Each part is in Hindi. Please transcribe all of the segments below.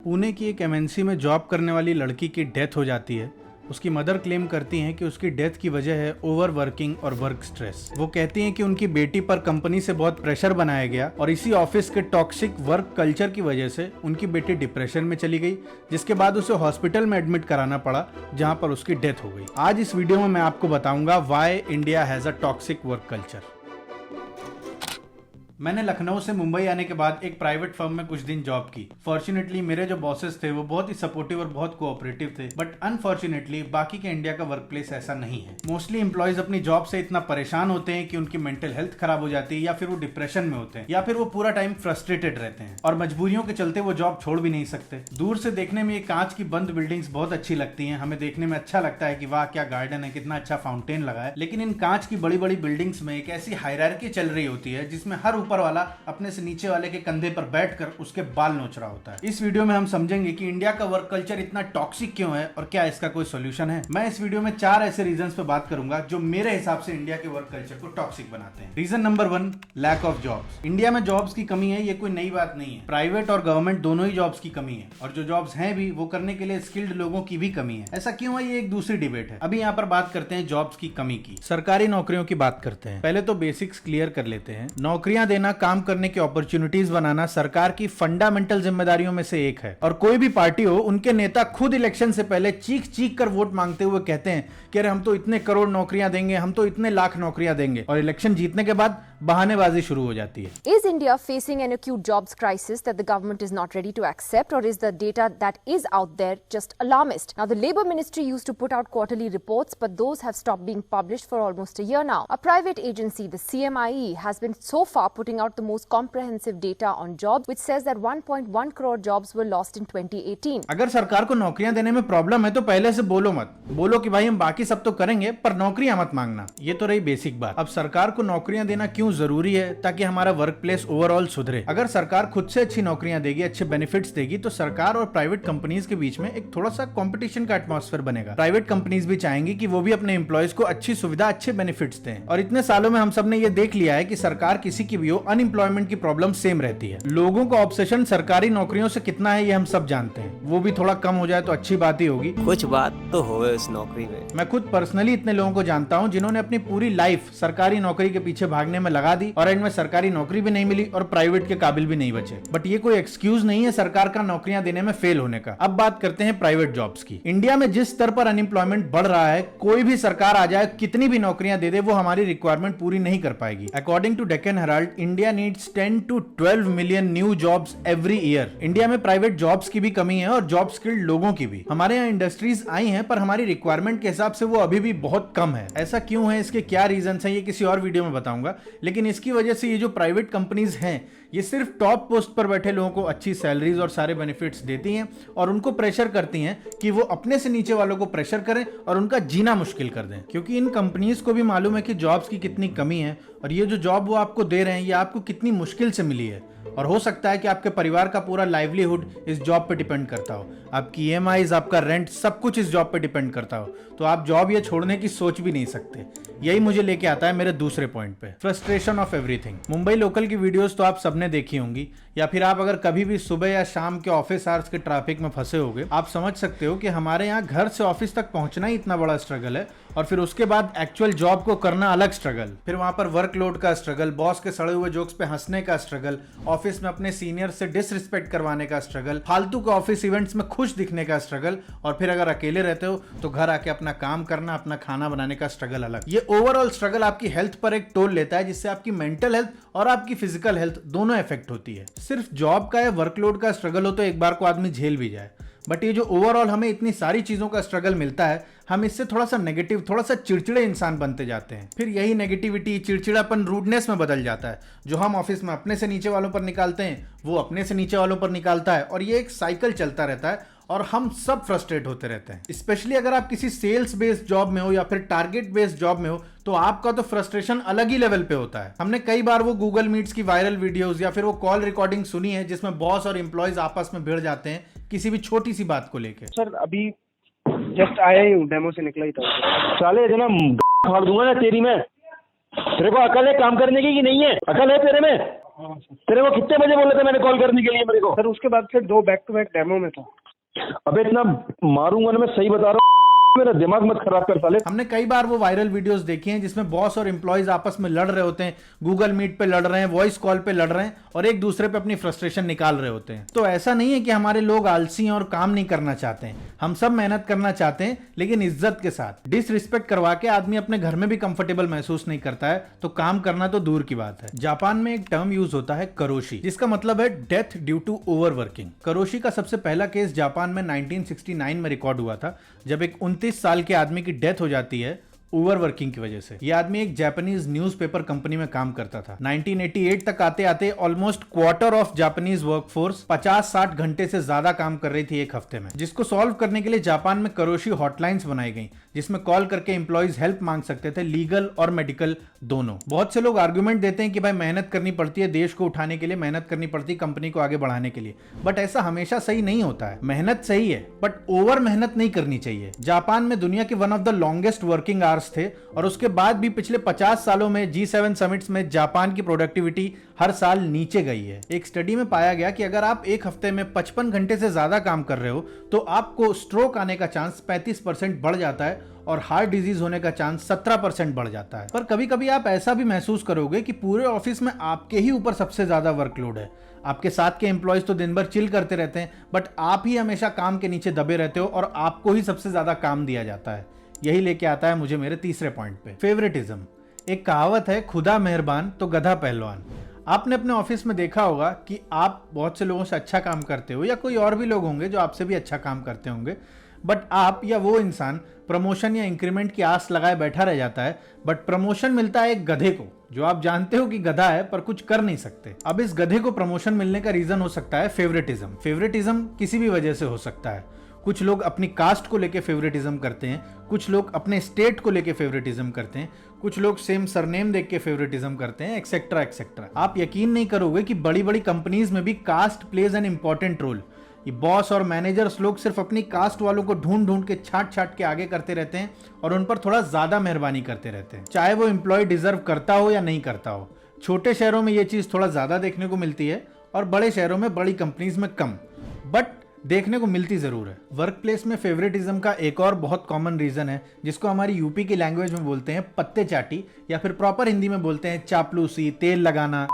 पुणे की एक एमएनसी में जॉब करने वाली लड़की की डेथ हो जाती है। उसकी मदर क्लेम करती हैं कि उसकी डेथ की वजह है ओवर वर्किंग और वर्क स्ट्रेस। वो कहती हैं कि उनकी बेटी पर कंपनी से बहुत प्रेशर बनाया गया और इसी ऑफिस के टॉक्सिक वर्क कल्चर की वजह से उनकी बेटी डिप्रेशन में चली गई, जिसके बाद उसे हॉस्पिटल में एडमिट कराना पड़ा, जहां पर उसकी डेथ हो गई। आज इस वीडियो में मैं आपको बताऊंगा why India has a toxic work culture. मैंने लखनऊ से मुंबई आने के बाद एक प्राइवेट फर्म में कुछ दिन जॉब की। फॉर्चुनेटली मेरे जो बॉसेस थे वो बहुत ही सपोर्टिव और बहुत कोऑपरेटिव थे, बट अनफॉर्चुनेटली बाकी के इंडिया का वर्क प्लेस ऐसा नहीं है। मोस्टली एम्प्लॉयज अपनी जॉब से इतना परेशान होते हैं कि उनकी मेंटल हेल्थ खराब हो जाती है, या फिर वो डिप्रेशन में होते हैं, या फिर वो पूरा टाइम फ्रस्ट्रेटेड रहते हैं और मजबूरियों के चलते वो जॉब छोड़ भी नहीं सकते। दूर से देखने में ये कांच की बंद बिल्डिंग्स बहुत अच्छी लगती हैं, हमें देखने में अच्छा लगता है कि वाह क्या गार्डन है, कितना अच्छा फाउंटेन लगा है। लेकिन इन कांच की बड़ी बड़ी बिल्डिंग्स में एक ऐसी हायरार्की चल रही होती है जिसमें हर ऊपर वाला अपने से नीचे वाले के कंधे पर बैठकर उसके बाल नोच रहा होता है। इस वीडियो में हम समझेंगे कि इंडिया का वर्क कल्चर इतना टॉक्सिक क्यों है और क्या इसका कोई सॉल्यूशन है। मैं इस वीडियो में 4 ऐसे रीजंस पे बात करूंगा जो मेरे हिसाब से इंडिया के वर्क कल्चर को टॉक्सिक बनाते हैं। Reason number 1, lack of jobs. India में जॉब्स की कमी है, ये कोई नई बात नहीं है। प्राइवेट और गवर्नमेंट दोनों ही जॉब्स की कमी है, और जो जॉब्स हैं भी वो करने के लिए स्किल्ड लोगों की भी कमी है। ऐसा क्यों है, ये एक दूसरी डिबेट है। अभी यहाँ पर बात करते हैं जॉब्स की कमी की। सरकारी नौकरियों की बात करते हैं। पहले तो बेसिक्स क्लियर कर लेते हैं। नौकरियां देना, काम करने की अपॉर्चुनिटीज बनाना सरकार की फंडामेंटल जिम्मेदारियों में से एक है, और कोई भी पार्टी हो, उनके नेता खुद इलेक्शन से पहले चीख चीख कर वोट मांगते हुए कहते हैं कि अरे हम तो इतने करोड़ नौकरियां देंगे, हम तो इतने लाख नौकरियां देंगे, और इलेक्शन जीतने के बाद बहानेबाजी शुरू हो जाती है। Is India facing an acute jobs crisis that the government is not ready to accept, or is the data that is out there just alarmist? Now, the Labour Ministry used to put out quarterly reports, but those have stopped being published for almost a year now. A private agency, the CMIE, has been so far putting out the most comprehensive data on jobs, which says that 1.1 crore jobs were lost in 2018. अगर सरकार को नौकरियां देने में प्रॉब्लम है तो पहले से बोलो मत। बोलो कि भाई हम बाकी सब तो करेंगे, पर नौकरियां मत मांगना। ये तो रही बेसिक बात। अब सरकार को नौकरियां देना क्यों जरूरी है? ताकि हमारा वर्क प्लेस ओवरऑल सुधरे। अगर सरकार खुद से अच्छी नौकरियां देगी, अच्छे बेनिफिट्स देगी, तो सरकार और प्राइवेट कंपनीज के बीच में एक थोड़ा सा कंपटीशन का एटमॉस्फेयर बनेगा। प्राइवेट कंपनीज भी चाहेंगी कि वो भी अपने एम्प्लॉयज को अच्छी सुविधा, अच्छे बेनिफिट्स दें। और इतने सालों में हम सब ने ये देख लिया है कि सरकार किसी की भी हो, अनएम्प्लॉयमेंट की प्रॉब्लम सेम रहती है। लोगों का ऑब्सेशन सरकारी नौकरियों से कितना है ये हम सब जानते हैं। वो भी थोड़ा कम हो जाए तो अच्छी बात ही होगी। कुछ बात तो हो इस नौकरी में। मैं खुद पर्सनली इतने लोगों को जानता हूं जिन्होंने अपनी पूरी लाइफ सरकारी नौकरी के पीछे भागने में लगा दी, और एंड में सरकारी नौकरी भी नहीं मिली और प्राइवेट के काबिल भी नहीं बचे। बट ये कोई एक्सक्यूज नहीं है सरकार का नौकरियां देने में फेल होने का। अब बात करते हैं प्राइवेट जॉब्स की। इंडिया में जिस स्तर पर अनएम्प्लॉयमेंट बढ़ रहा है, कोई भी सरकार आ जाए, कितनी भी नौकरियां दे दे, वो हमारी रिक्वायरमेंट पूरी नहीं कर पाएगी। According to Deccan Herald, India needs 10 to 12 million new jobs every year. India में प्राइवेट जॉब्स की भी कमी है और जॉब स्किल्ड लोगों की भी। हमारे यहाँ इंडस्ट्रीज आई हैं, पर हमारी रिक्वायरमेंट के हिसाब से वो अभी भी बहुत कम है। ऐसा क्यों है, इसके क्या रीजंस हैं, ये किसी और वीडियो में बताऊंगा। लेकिन इसकी वजह से ये जो प्राइवेट कंपनीज हैं, ये सिर्फ टॉप पोस्ट पर बैठे लोगों को अच्छी सैलरीज और सारे बेनिफिट्स देती हैं, और उनको प्रेशर करती हैं कि वो अपने से नीचे वालों को प्रेशर करें और उनका जीना मुश्किल कर दें। क्योंकि इन कंपनीज को भी मालूम है कि जॉब्स की कितनी कमी है, और ये जो जॉब वो आपको दे रहे हैं ये आपको कितनी मुश्किल से मिली है। और हो सकता है कि आपके परिवार का पूरा लाइवलीहुड इस जॉब पे डिपेंड करता हो, आपकी ईएमआईज, आपका रेंट, सब कुछ इस जॉब पे डिपेंड करता हो। तो आप जॉब ये छोड़ने की सोच भी नहीं सकते। यही मुझे लेके आता है मेरे दूसरे पॉइंट पे, frustration of everything. Mumbai local की वीडियोस तो आप सबने देखी होंगी, या फिर आप अगर कभी भी सुबह या शाम के ऑफिस आवर्स के ट्रैफिक में फंसे होगे, आप समझ सकते हो कि हमारे यहाँ घर से ऑफिस तक पहुंचना ही इतना बड़ा स्ट्रगल है, और फिर उसके बाद एक्चुअल जॉब को करना अलग स्ट्रगल। फिर वहां पर वर्कलोड का स्ट्रगल, बॉस के सड़े हुए जोक्स पे हंसने का स्ट्रगल, ऑफिस में अपने सीनियर से डिसरिस्पेक्ट करवाने का स्ट्रगल, फालतू के ऑफिस इवेंट्स में खुश दिखने का स्ट्रगल, और फिर अगर अकेले रहते हो तो घर आके अपना काम करना, अपना खाना बनाने का स्ट्रगल अलग। ये ओवरऑल स्ट्रगल आपकी हेल्थ पर एक टोल लेता है, जिससे आपकी मेंटल हेल्थ और आपकी फिजिकल हेल्थ दोनों इफेक्ट होती है। सिर्फ जॉब का या वर्कलोड का स्ट्रगल हो तो एक बार को आदमी झेल भी जाए, बट ये जो ओवरऑल हमें इतनी सारी चीजों का स्ट्रगल मिलता है, हम इससे थोड़ा सा नेगेटिव, थोड़ा सा चिड़चिड़े इंसान बनते जाते हैं। फिर यही नेगेटिविटी, चिड़चिड़ापन रूडनेस में बदल जाता है। जो हम ऑफिस में अपने से नीचे वालों पर निकालते हैं, वो अपने से नीचे वालों पर निकालता है, और ये एक साइकिल चलता रहता है, और हम सब फ्रस्ट्रेट होते रहते हैं। स्पेशली अगर आप किसी सेल्स बेस्ड जॉब में हो या फिर टारगेट बेस्ड जॉब में हो, तो आपका तो फ्रस्ट्रेशन अलग ही लेवल पे होता है। हमने कई बार वो गूगल मीट्स की वायरल वीडियोस या फिर वो कॉल रिकॉर्डिंग सुनी है जिसमें बॉस और एम्प्लॉयज आपस में भिड़ जाते हैं किसी भी छोटी सी बात को लेकर। सर अभी जस्ट आया ही हूँ, डेमो से निकला ही था। साले इतना फाड़ दूंगा ना तेरी में। तेरे को अकल है काम करने की कि नहीं है? अकल है तेरे में? हाँ सर। तेरे को कितने बजे बोला था मैंने कॉल करने के लिए मेरे को? सर उसके बाद फिर 2 बैक टू बैक डेमो में था। अबे इतना मारूंगा ना, मैं सही बता रहा हूँ, मेरा दिमाग मत खराब कर साले। हमने कई बार वो वायरल वीडियोस देखी हैं जिसमें बॉस और एम्प्लॉयज आपस में लड़ रहे होते हैं, गूगल मीट पे लड़ रहे हैं, वॉइस कॉल पे लड़ रहे हैं और एक दूसरे पे अपनी फ्रस्ट्रेशन निकाल रहे होते हैं। तो ऐसा नहीं है कि हमारे लोग आलसी हैं और काम नहीं करना चाहते हैं, हम सब मेहनत करना चाहते हैं, लेकिन इज्जत के साथ। डिसरिस्पेक्ट करवा के आदमी अपने घर में भी कंफर्टेबल महसूस नहीं करता है, तो काम करना तो दूर की बात है। जापान में एक टर्म यूज होता है करोशी, जिसका मतलब है death due to overworking. Karoshi का सबसे पहला केस जापान में 1969 में रिकॉर्ड हुआ था, जब एक 29 साल के आदमी की डेथ हो जाती है ओवरवर्किंग की वजह से। यह आदमी एक जापानीज न्यूज़पेपर कंपनी में काम करता था। 1988 तक आते आते almost quarter of Japanese workforce 50-60 घंटे से ज्यादा काम कर रही थी एक हफ्ते में, जिसको सॉल्व करने के लिए जापान में करोशी हॉटलाइंस बनाई गई, जिसमें कॉल करके एम्प्लॉइज हेल्प मांग सकते थे, लीगल और मेडिकल दोनों। बहुत से लोग आर्गुमेंट देते हैं कि भाई मेहनत करनी पड़ती है देश को उठाने के लिए, मेहनत करनी पड़ती है कंपनी को आगे बढ़ाने के लिए, बट ऐसा हमेशा सही नहीं होता है। मेहनत सही है बट ओवर मेहनत नहीं करनी चाहिए। जापान में दुनिया के one of the longest working hours थे और उसके बाद भी पिछले 50 सालों में G7 समिट्स में जापान की प्रोडक्टिविटी हर साल नीचे गई है। एक स्टडी में पाया गया कि अगर आप एक हफ्ते में 55 घंटे से ज्यादा काम कर रहे हो तो आपको स्ट्रोक आने का चांस 35% बढ़ जाता है और हार्ट डिजीज होने का चांस 17% बढ़ जाता है। पर कभी कभी आप ऐसा भी महसूस करोगे कि पूरे ऑफिस में आपके ही ऊपर सबसे ज्यादा वर्कलोड है। आपके साथ के एम्प्लॉयज तो दिन भर चिल करते रहते हैं, बट आप ही हमेशा काम के नीचे दबे रहते हो और आपको ही सबसे ज्यादा काम दिया जाता है। यही लेके आता है मुझे मेरे तीसरे पॉइंट पे, फेवरेटिज्म। एक कहावत है, खुदा मेहरबान तो गधा पहलवान। आपने अपने ऑफिस में देखा होगा कि आप बहुत से लोगों से अच्छा काम करते हो, या कोई और भी लोग होंगे जो आपसे भी अच्छा काम करते होंगे, बट आप या वो इंसान प्रमोशन या इंक्रीमेंट की आस लगाए बैठा रह जाता है, बट प्रमोशन मिलता है एक गधे को जो आप जानते हो कि गधा है पर कुछ कर नहीं सकते। अब इस गधे को प्रमोशन मिलने का रीजन हो सकता है फेवरेटिज्म। फेवरेटिज्म किसी भी वजह से हो सकता है। कुछ लोग अपनी कास्ट को लेके फेवरेटिज्म करते हैं, कुछ लोग अपने स्टेट को लेके फेवरेटिज्म करते हैं, कुछ लोग सेम सरनेम देख के फेवरेटिज्म करते हैं, एक्सेट्रा एक्सेट्रा। आप यकीन नहीं करोगे कि बड़ी बड़ी कंपनीज में भी caste plays an important role. ये बॉस और मैनेजर्स लोग सिर्फ अपनी कास्ट वालों को ढूंढ ढूंढ के छाट छाट के आगे करते रहते हैं और उन पर थोड़ा ज्यादा मेहरबानी करते रहते हैं, चाहे वो एम्प्लॉय डिजर्व करता हो या नहीं करता हो। छोटे शहरों में ये चीज थोड़ा ज्यादा देखने को मिलती है और बड़े शहरों में, बड़ी कंपनीज में कम, बट देखने को मिलती जरूर है। वर्क प्लेस में फेवरेटिज्म का एक और बहुत कॉमन रीजन है, जिसको हमारी यूपी की लैंग्वेज में बोलते हैं पत्ते चाटी, या फिर प्रॉपर हिंदी में बोलते हैं चापलूसी, तेल लगाना,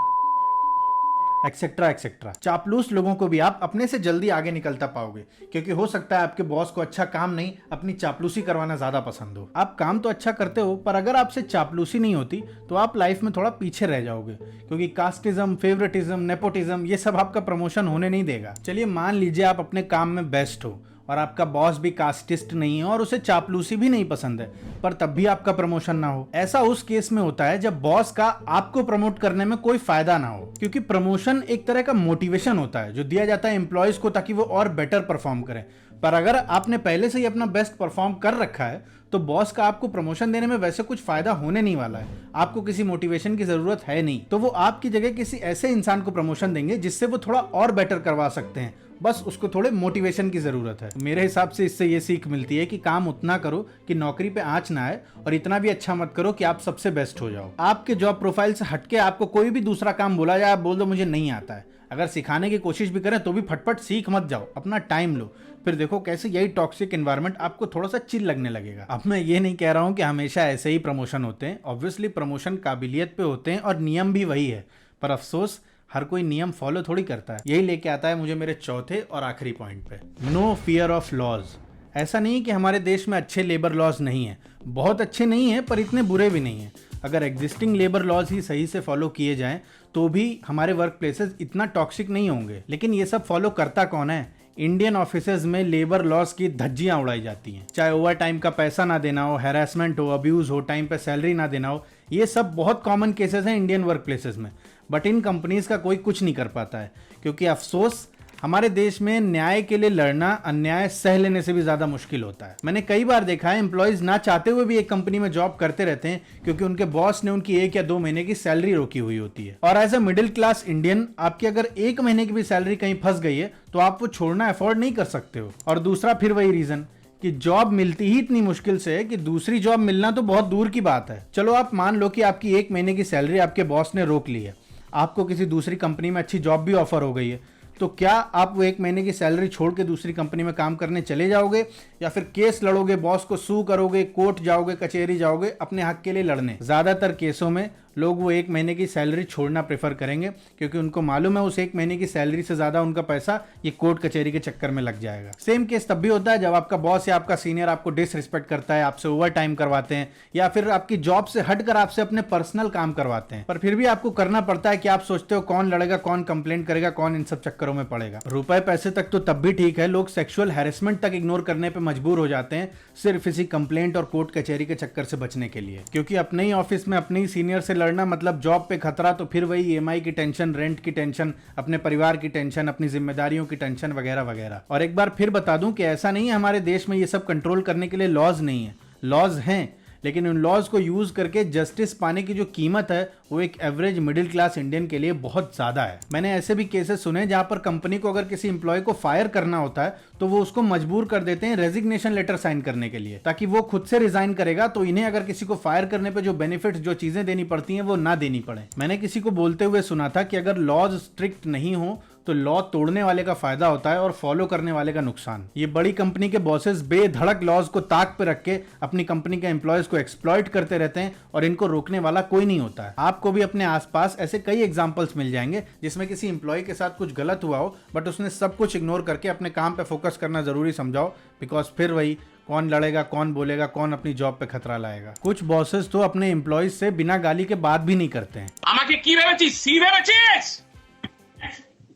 एक्सेट्रा एक्सेट्रा। चापलूस लोगों को भी आप अपने से जल्दी आगे निकलता पाओगे, क्योंकि हो सकता है आपके बॉस को अच्छा काम नहीं, अपनी चापलूसी करवाना ज्यादा पसंद हो। आप काम तो अच्छा करते हो, पर अगर आपसे चापलूसी नहीं होती तो आप लाइफ में थोड़ा पीछे रह जाओगे, क्योंकि कास्टिज्म, फेवरेटिज्म, नेपोटिज्म ये सब आपका प्रमोशन होने नहीं देगा। चलिए मान लीजिए आप अपने काम में बेस्ट हो और आपका बॉस भी कास्टिस्ट नहीं है और उसे चापलूसी भी नहीं पसंद है, पर तब भी आपका प्रमोशन ना हो। ऐसा उस केस में होता है जब बॉस का आपको प्रमोट करने में कोई फायदा ना हो, क्योंकि प्रमोशन एक तरह का मोटिवेशन होता है जो दिया जाता है एम्प्लॉयज को ताकि वो और बेटर परफॉर्म करें। पर अगर आपने पहले से ही अपना बेस्ट परफॉर्म कर रखा है तो बॉस का आपको प्रमोशन देने में वैसे कुछ फायदा होने नहीं वाला है, आपको किसी मोटिवेशन की जरूरत है नहीं, तो वो आपकी जगह किसी ऐसे इंसान को प्रमोशन देंगे जिससे वो थोड़ा और बेटर करवा सकते हैं, बस उसको थोड़े मोटिवेशन की जरूरत है। मेरे हिसाब से इससे ये सीख मिलती है कि काम उतना करो कि नौकरी पे आंच ना आए, और इतना भी अच्छा मत करो कि आप सबसे बेस्ट हो जाओ। आपके जॉब प्रोफाइल से हटके आपको कोई भी दूसरा काम बोला जाए, आप बोल दो मुझे नहीं आता है। अगर सिखाने की कोशिश भी करें तो भी फटफट सीख मत जाओ, अपना टाइम लो, फिर देखो कैसे यही टॉक्सिक एनवायरनमेंट आपको थोड़ा सा चिल लगने लगेगा। अब मैं ये नहीं कह रहा हूं कि हमेशा ऐसे ही प्रमोशन होते हैं, ऑब्वियसली प्रमोशन काबिलियत पे होते हैं और नियम भी वही है, पर अफसोस हर कोई नियम फॉलो थोड़ी करता है। यही लेके आता है मुझे मेरे चौथे और आखिरी पॉइंट पे, नो फियर ऑफ लॉज। ऐसा नहीं कि हमारे देश में अच्छे लेबर लॉज नहीं है, बहुत अच्छे नहीं है पर इतने बुरे भी नहीं है। अगर एग्जिस्टिंग लेबर लॉज ही सही से फॉलो किए जाएं तो भी हमारे वर्क प्लेसेस इतना टॉक्सिक नहीं होंगे। लेकिन ये सब फॉलो करता कौन है? इंडियन ऑफिसेज में लेबर लॉस की धज्जियां उड़ाई जाती हैं, चाहे ओवर टाइम का पैसा ना देना हो, हैरेसमेंट हो, अब्यूज हो, टाइम पे सैलरी ना देना हो, ये सब बहुत कॉमन केसेस हैं इंडियन वर्क प्लेसेस में। बट इन कंपनीज का कोई कुछ नहीं कर पाता है, क्योंकि अफसोस हमारे देश में न्याय के लिए लड़ना अन्याय सह लेने से भी ज्यादा मुश्किल होता है। मैंने कई बार देखा है एम्प्लॉयज ना चाहते हुए भी एक कंपनी में जॉब करते रहते हैं, क्योंकि उनके बॉस ने उनकी 1 या 2 महीने की सैलरी रोकी हुई होती है। और as a middle class Indian आपकी अगर 1 महीने की भी सैलरी कहीं फंस गई है तो आप वो छोड़ना अफोर्ड नहीं कर सकते हो। और दूसरा फिर वही रीजन कि जॉब मिलती ही इतनी मुश्किल से है कि दूसरी जॉब मिलना तो बहुत दूर की बात है। चलो आप मान लो कि आपकी 1 महीने की सैलरी आपके बॉस ने रोक ली है, आपको किसी दूसरी कंपनी में अच्छी जॉब भी ऑफर हो गई है, तो क्या आप वो 1 महीने की सैलरी छोड़ के दूसरी कंपनी में काम करने चले जाओगे, या फिर केस लड़ोगे, बॉस को सू करोगे, कोर्ट जाओगे, कचहरी जाओगे अपने हक के लिए लड़ने? ज्यादातर केसों में लोग वो 1 महीने की सैलरी छोड़ना प्रेफर करेंगे, क्योंकि उनको मालूम है उस 1 महीने की सैलरी से ज्यादा उनका पैसा ये कोर्ट कचहरी के चक्कर में लग जाएगा। सेम केस तब भी होता है जब आपका बॉस या आपका सीनियर आपको डिसरिस्पेक्ट करता है, आपसे ओवर टाइम करवाते हैं, या फिर आपकी जॉब से हटकर आपसे अपने पर्सनल काम करवाते हैं, पर फिर भी आपको करना पड़ता है कि आप सोचते हो कौन लड़ेगा, कौन कंप्लेंट करेगा, कौन इन सब चक्करों में पड़ेगा। रुपए पैसे तक तो तब भी ठीक है, लोग सेक्सुअल हैरेसमेंट तक इग्नोर करने पर मजबूर हो जाते हैं सिर्फ इसी कंप्लेंट और कोर्ट कचहरी के चक्कर से बचने के लिए, क्योंकि अपने ही ऑफिस में अपने ही सीनियर से लड़ना मतलब जॉब पे खतरा, तो फिर वही ईएमआई की टेंशन, रेंट की टेंशन, अपने परिवार की टेंशन, अपनी जिम्मेदारियों की टेंशन वगैरह वगैरह। और एक बार फिर बता दूं कि ऐसा नहीं है हमारे देश में ये सब कंट्रोल करने के लिए लॉज नहीं है, लॉज हैं, लेकिन उन लॉज को यूज करके जस्टिस पाने की जो कीमत है वो एक एवरेज मिडिल क्लास इंडियन के लिए बहुत ज्यादा है। मैंने ऐसे भी केसेस सुने जहां पर कंपनी को अगर किसी एम्प्लॉय को फायर करना होता है तो वो उसको मजबूर कर देते हैं रेजिग्नेशन लेटर साइन करने के लिए, ताकि वो खुद से रिजाइन करेगा तो इन्हें अगर किसी को फायर करने पे जो बेनिफिट्स, जो चीजें देनी पड़ती हैं वो ना देनी पड़े। मैंने किसी को बोलते हुए सुना था कि अगर लॉज स्ट्रिक्ट नहीं हो तो लॉ तोड़ने वाले का फायदा होता है और फॉलो करने वाले का नुकसान। ये बड़ी कंपनी के बॉसेस बेधड़क लॉज को ताक पे रख के अपनी कंपनी के एम्प्लॉयज को एक्सप्लॉइट करते रहते हैं और इनको रोकने वाला कोई नहीं होता है। आपको भी अपने आसपास ऐसे कई एग्जांपल्स मिल जाएंगे जिसमें किसी एम्प्लॉय के साथ कुछ गलत हुआ हो, बट उसने सब कुछ इग्नोर करके अपने काम पे फोकस करना जरूरी समझाओ, बिकॉज फिर वही कौन लड़ेगा, कौन बोलेगा, कौन अपनी जॉब पे खतरा लाएगा। कुछ बॉसेस तो अपने एम्प्लॉयज से बिना गाली के बात भी नहीं करते हैं। আমাকে কি ভেবেছিস? সি ভেবেছিস?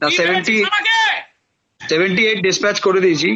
না 78 ডিসপ্যাচ করে দিয়েছি।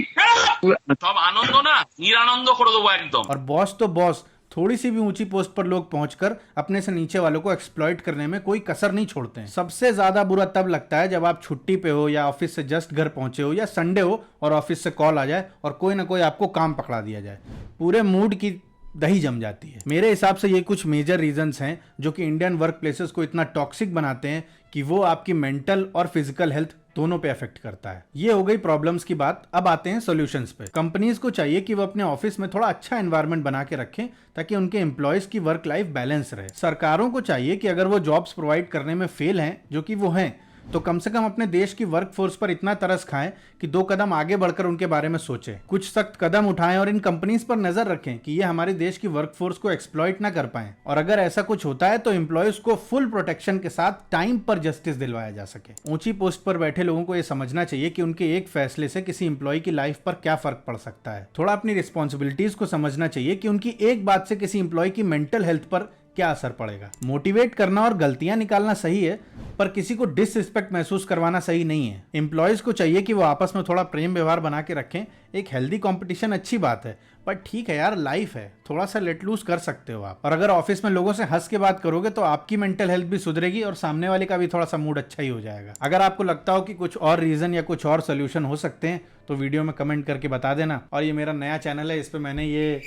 সব আনন্দ না, নিরানন্দ করে দেবো একদম। और बॉस तो बॉस, थोड़ी सी भी ऊंची पोस्ट पर लोग पहुंचकर अपने से नीचे वालों को एक्सप्लॉइट करने में कोई कसर नहीं छोड़ते हैं। सबसे ज्यादा बुरा तब लगता है जब आप छुट्टी पे हो या ऑफिस से जस्ट घर पहुंचे हो या संडे हो और ऑफिस से कॉल आ जाए और कोई ना कोई आपको काम पकड़ा दिया जाए, पूरे मूड की दही जम जाती है। मेरे हिसाब से ये कुछ मेजर रीजंस हैं जो कि इंडियन वर्क प्लेसेस को इतना टॉक्सिक बनाते हैं कि वो आपकी मेंटल और फिजिकल हेल्थ दोनों पे अफेक्ट करता है। ये हो गई प्रॉब्लम्स की बात। अब आते हैं सॉल्यूशंस पे। कंपनीज को चाहिए कि वो अपने ऑफिस में थोड़ा अच्छा एनवायरनमेंट बना के रखें ताकि उनके एम्प्लॉयज की वर्क लाइफ बैलेंस रहे। सरकारों को चाहिए कि अगर वो जॉब्स प्रोवाइड करने में फेल हैं, जो कि वो हैं, तो कम से कम अपने देश की वर्कफोर्स पर इतना तरस खाएं कि 2 कदम आगे बढ़कर उनके बारे में सोचें, कुछ सख्त कदम उठाएं और इन कंपनीज पर नजर रखें कि ये हमारे देश की वर्कफोर्स को एक्सप्लॉइट ना कर पाएं। और अगर ऐसा कुछ होता है तो एम्प्लॉयज को फुल प्रोटेक्शन के साथ टाइम पर जस्टिस दिलवाया जा सके। ऊंची पोस्ट पर बैठे लोगों को यह समझना चाहिए कि उनके एक फैसले से किसी एम्प्लॉय की लाइफ पर क्या फर्क पड़ सकता है। थोड़ा अपनी रिस्पॉन्सिबिलिटीज को समझना चाहिए कि उनकी एक बात से किसी एम्प्लॉय की मेंटल हेल्थ पर क्या असर पड़ेगा। मोटिवेट करना और गलतियां निकालना सही है, पर किसी को डिसरिस्पेक्ट महसूस करवाना सही नहीं है। एम्प्लॉयज को चाहिए कि वो आपस में थोड़ा प्रेम व्यवहार बना के रखें। एक हेल्दी कंपटीशन अच्छी बात है, पर ठीक है यार, लाइफ है, थोड़ा सा लेट लूज कर सकते हो आप। और अगर ऑफिस में लोगों से हंस के बात करोगे तो आपकी मेंटल हेल्थ भी सुधरेगी और सामने वाले का भी थोड़ा सा मूड अच्छा ही हो जाएगा। अगर आपको लगता हो कि कुछ और रीजन या कुछ और सोल्यूशन हो सकते हैं तो वीडियो में कमेंट करके बता देना। और ये मेरा नया चैनल है, इस पर मैंने ये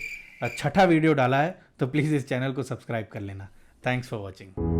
6ठा वीडियो डाला है, तो प्लीज इस चैनल को सब्सक्राइब कर लेना। Thanks for watching.